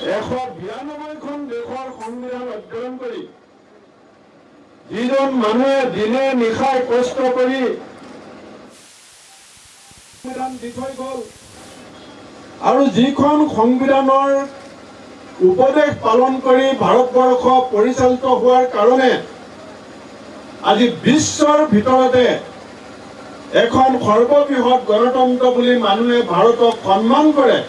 192খন দেশৰ সংবিধান অধ্যয়ন কৰি যিজন মানুহে দিনে নিশাই কষ্ট কৰি সংবিধান দি থৈ গ'ল আৰু যিখন সংবিধানৰ উপদেশ পালন কৰি ভাৰতবৰ্ষ পৰিচালিত হোৱাৰ কাৰণে আজি বিশ্বৰ ভিতৰতে এখন সৰ্ববৃহৎ গণতন্ত্ৰ বুলি মানুহে ভাৰতক সন্মান কৰে,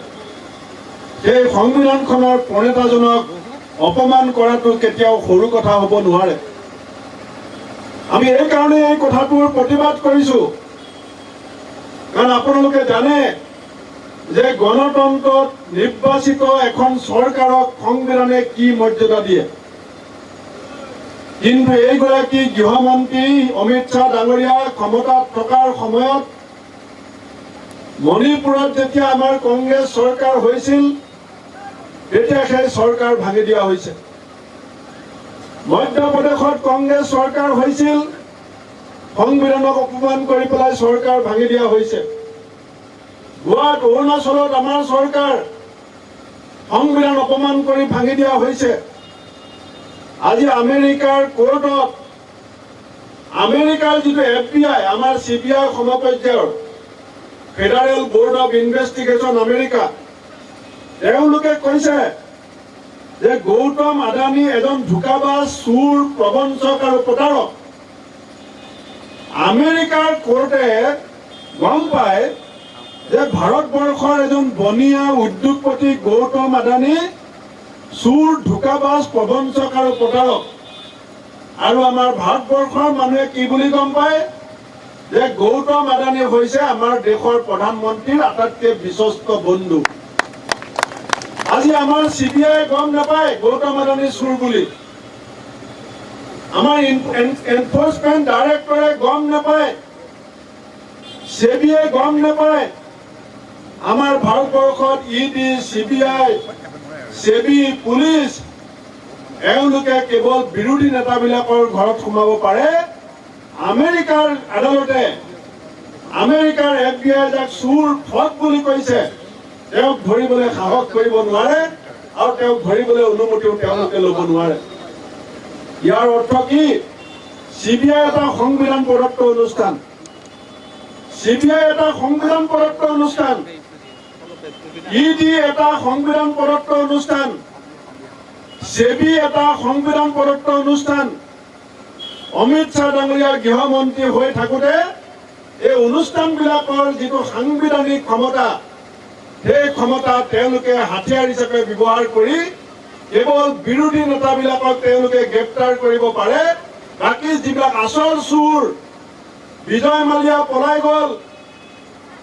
সেই সংবিধানখনৰ প্ৰণেতাজনক অপমান কৰাটো কেতিয়াও সৰু কথা হ'ব নোৱাৰে। আমি এই কাৰণে এই কথাটোৰ প্ৰতিবাদ কৰিছোঁ, কাৰণ আপোনালোকে জানে যে গণতন্ত্ৰত নিৰ্বাচিত এখন চৰকাৰক সংবিধানে কি মৰ্যাদা দিয়ে, কিন্তু এইগৰাকী গৃহমন্ত্ৰী অমিত শ্বাহ ডাঙৰীয়া ক্ষমতাত থকাৰ সময়ত মণিপুৰত যেতিয়া আমাৰ কংগ্ৰেছ চৰকাৰ হৈছিল তেতিয়া সেই চৰকাৰ ভাঙি দিয়া হৈছে। মধ্যপ্ৰদেশত কংগ্ৰেছ চৰকাৰ হৈছিল, সংবিধানক অপমান কৰি পেলাই চৰকাৰ ভাঙি দিয়া হৈছে। গোৱাত অৰুণাচলত আমাৰ চৰকাৰ সংবিধান অপমান কৰি ভাঙি দিয়া হৈছে। আজি আমেৰিকাৰ কোৰ্টত আমেৰিকাৰ যিটো FBI আমাৰ CBI সমপৰ্যায়ৰ federal board of investigation America, তেওঁলোকে কৈছে যে গৌতম আদানী এজন ধোঁকাবাজ, চোৰ, প্ৰবঞ্চক আৰু প্ৰতাৰক। আমেৰিকাৰ কোৰ্টে গম পায় যে ভাৰতবৰ্ষৰ এজন বনিয়া উদ্যোগপতি গৌতম আদানী চোৰ, ধোঁকাবাজ, প্ৰবঞ্চক আৰু প্ৰতাৰক। আৰু আমাৰ ভাৰতবৰ্ষৰ মানুহে কি বুলি গম পায় যে গৌতম আদানী হৈছে আমাৰ দেশৰ প্ৰধানমন্ত্ৰীৰ আটাইতকৈ বিশ্বস্ত বন্ধু। আজি আমাৰ CBI গম নাপায় গৌতম আদানী চোৰ বুলি, আমাৰ এনফৰ্চমেণ্ট ডাইৰেক্টৰে গম নাপায়, SEBI গম নাপায়। আমাৰ ভাৰতবৰ্ষত ED, CBI, SEBI, পুলিচ, এওঁলোকে কেৱল বিৰোধী নেতাবিলাকৰ ঘৰত সোমাব পাৰে। আমেৰিকাৰ আদালতে আমেৰিকাৰ FBI যাক চোৰ, ঠগ বুলি কৈছে, তেওঁক ধৰিবলৈ সাহস কৰিব নোৱাৰে আৰু তেওঁক ধৰিবলৈ অনুমতিও তেওঁলোকে ল'ব নোৱাৰে। ইয়াৰ অৰ্থ কি? CBI এটা সংবিধান প্ৰদত্ত অনুষ্ঠান, CBI এটা সংবিধান প্ৰদত্ত অনুষ্ঠান, ED এটা সংবিধান প্ৰদত্ত অনুষ্ঠান, SEBI এটা সংবিধান প্ৰদত্ত অনুষ্ঠান। অমিত শ্বাহ ডাঙৰীয়া গৃহমন্ত্ৰী হৈ থাকোঁতে এই অনুষ্ঠানবিলাকৰ যিটো সাংবিধানিক ক্ষমতা, সেই ক্ষমতা তেওঁলোকে হাতিয়াৰ হিচাপে ব্যৱহাৰ কৰি কেৱল বিৰোধী নেতাবিলাকক তেওঁলোকে গ্ৰেপ্তাৰ কৰিব পাৰে। বাকী যিবিলাক আচল চোৰ, বিজয় মালিয়া পলাই গ'ল,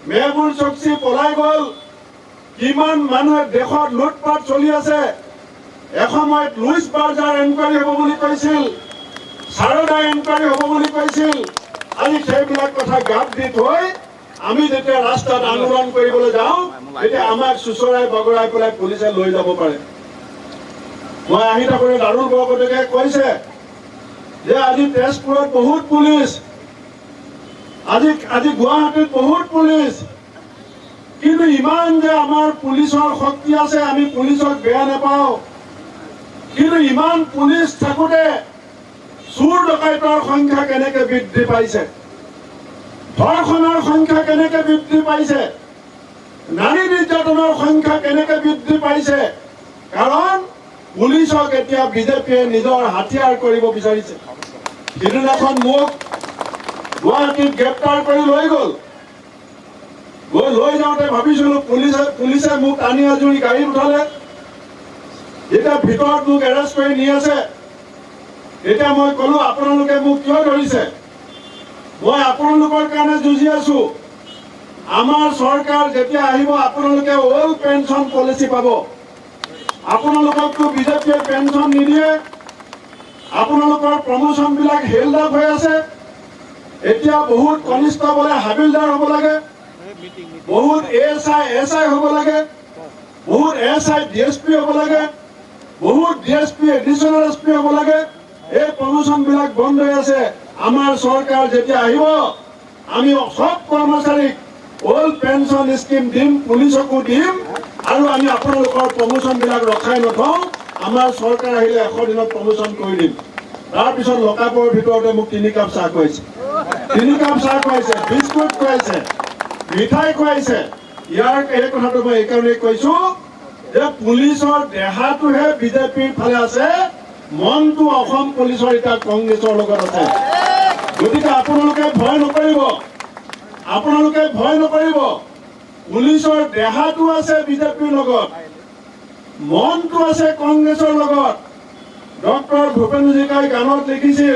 মেহবুব চকচী পলাই গ'ল, কিমান মানুহে দেশত লুটপাট চলি আছে। এসময়ত লুইচ বাৰ্জাৰ এনকুৱাৰী হ'ব বুলি কৈছিল, সাৰদা এনকুৱাৰী হ'ব বুলি কৈছিল। আজি সেইবিলাক কথা গাত দি থৈ আমি যেতিয়া ৰাস্তাত আন্দোলন কৰিবলৈ যাওঁ তেতিয়া আমাক চুচৰাই বগৰাই পেলাই পুলিচে লৈ যাব পাৰে। মই আহি থাকোঁতে দাৰুল বৰকটকে কৈছে যে আজি তেজপুৰত বহুত পুলিচ, আজি গুৱাহাটীত বহুত পুলিচ, কিন্তু ইমান যে আমাৰ পুলিচৰ শক্তি আছে, আমি পুলিচক বেয়া নাপাওঁ, কিন্তু ইমান পুলিচ থাকোঁতে চোৰ ডকাইতৰ সংখ্যা কেনেকৈ বৃদ্ধি পাইছে, ধৰ্ষণৰ সংখ্যা কেনেকৈ বৃদ্ধি পাইছে, নাৰী নিৰ্যাতনৰ সংখ্যা কেনেকৈ বৃদ্ধি পাইছে? কাৰণ পুলিচক এতিয়া বিজেপিয়ে নিজৰ হাতিয়াৰ কৰিব বিচাৰিছে। সিদিনাখন মোক গুৱাহাটীত গ্ৰেপ্তাৰ কৰি লৈ গ'ল, লৈ যাওঁতে ভাবিছিলোঁ পুলিচে মোক টানি আজুৰি গাড়ীত উঠালে, এতিয়া ভিতৰত মোক এৰেষ্ট কৰি নি আছে। এতিয়া মই ক'লো, আপোনালোকে মোক কিয় ধৰিছে? মই আপোনালোকৰ কাৰণে যুঁজি আছো। আমাৰ চৰকাৰ যেতিয়া আহিব আপোনালোকে অল্ড পেঞ্চন পলিচি পাব। আপোনালোককতো বিজেপিয়ে পেঞ্চন নিদিয়ে, আপোনালোকৰ প্ৰমোচনবিলাক হেল্ড আপ হৈ আছে। এতিয়া বহুত কনিষ্টবলে হাবিলদাৰ হ'ব লাগে, বহুত ASI SI হ'ব লাগে, বহুত SI DSP হ'ব লাগে, বহুত DSP এডিশ্যনেল SP হ'ব লাগে। এই প্ৰমোচনবিলাক বন্ধ হৈ আছে। আমাৰ চৰকাৰ যেতিয়া আহিব আমি সব কৰ্মচাৰীক অল্ড পেঞ্চন স্কিম দিম, পুলিচকো দিম আৰু আমি আপোনালোকৰ প্ৰমোচনবিলাক ৰখাই নথওঁ। আমাৰ চৰকাৰ আহিলে 100 দিনত প্ৰমোচন কৰি দিম। তাৰপিছত লকআপৰ ভিতৰতে মোক 3 কাপ চাহ খুৱাইছে, 3 কাপ চাহ খুৱাইছে, বিস্কুট খুৱাইছে, মিঠাই খুৱাইছে। ইয়াৰ এই কথাটো মই এইকাৰণেই কৈছো যে পুলিচৰ দেহাটোহে বিজেপিৰ ফালে আছে, মনটো অসম পুলিচৰ এতিয়া কংগ্ৰেছৰ লগত আছে। গতিকে আপোনালোকে ভয় নকৰিব, আপোনালোকে ভয় নকৰিব। পুলিচৰ দেহাটো আছে বিজেপিৰ লগত, মনটো আছে কংগ্ৰেছৰ লগত। ডক্টৰ ভূপেন হাজৰিকাই গানত লিখিছিল